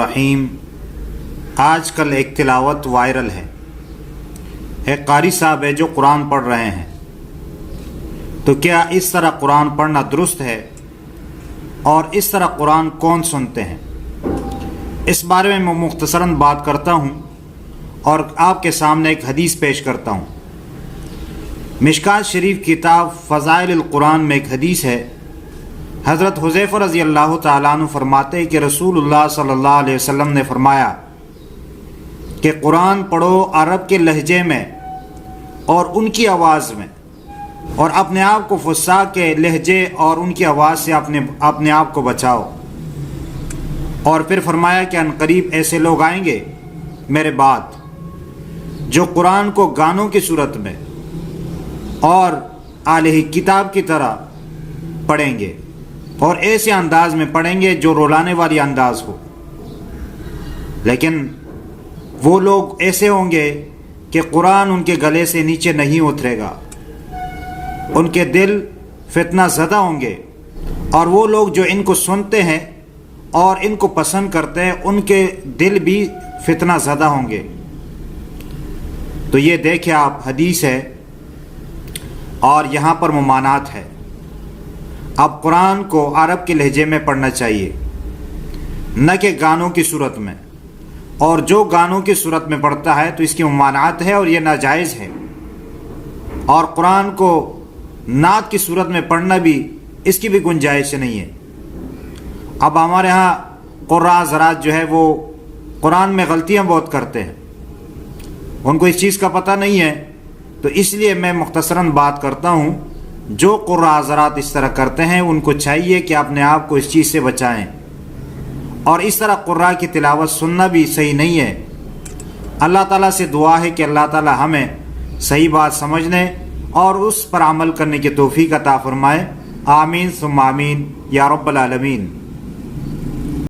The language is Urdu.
رحیم۔ آج کل ایک تلاوت وائرل ہے، ایک قاری صاحب ہے جو قرآن پڑھ رہے ہیں، تو کیا اس طرح قرآن پڑھنا درست ہے اور اس طرح قرآن کون سنتے ہیں؟ اس بارے میں میں مختصراً بات کرتا ہوں اور آپ کے سامنے ایک حدیث پیش کرتا ہوں۔ مشکوٰۃ شریف کتاب فضائل القرآن میں ایک حدیث ہے۔ حضرت حذیفہ رضی اللہ تعالیٰ عنہ فرماتے ہیں کہ رسول اللہ صلی اللہ علیہ وسلم نے فرمایا کہ قرآن پڑھو عرب کے لہجے میں اور ان کی آواز میں، اور اپنے آپ کو فصاح کے لہجے اور ان کی آواز سے اپنے آپ کو بچاؤ۔ اور پھر فرمایا کہ عنقریب ایسے لوگ آئیں گے میرے بعد جو قرآن کو گانوں کی صورت میں اور اعلی کتاب کی طرح پڑھیں گے، اور ایسے انداز میں پڑھیں گے جو رلانے والی انداز ہو۔ لیکن وہ لوگ ایسے ہوں گے کہ قرآن ان کے گلے سے نیچے نہیں اترے گا، ان کے دل فتنہ زدہ ہوں گے، اور وہ لوگ جو ان کو سنتے ہیں اور ان کو پسند کرتے ہیں ان کے دل بھی فتنہ زدہ ہوں گے۔ تو یہ دیکھیں آپ، حدیث ہے اور یہاں پر ممانعت ہے۔ اب قرآن کو عرب کے لہجے میں پڑھنا چاہیے، نہ کہ گانوں کی صورت میں، اور جو گانوں کی صورت میں پڑھتا ہے تو اس کی ممانعت ہے اور یہ ناجائز ہے۔ اور قرآن کو نعت کی صورت میں پڑھنا بھی اس کی بھی گنجائش نہیں ہے۔ اب ہمارے ہاں قراء حضرات جو ہے وہ قرآن میں غلطیاں بہت کرتے ہیں، ان کو اس چیز کا پتہ نہیں ہے، تو اس لیے میں مختصراً بات کرتا ہوں۔ جو قراء حضرات اس طرح کرتے ہیں ان کو چاہیے کہ اپنے آپ کو اس چیز سے بچائیں، اور اس طرح قراء کی تلاوت سننا بھی صحیح نہیں ہے۔ اللہ تعالیٰ سے دعا ہے کہ اللہ تعالیٰ ہمیں صحیح بات سمجھنے اور اس پر عمل کرنے کی توفیق عطا فرمائے۔ آمین ثم آمین یا رب العالمین۔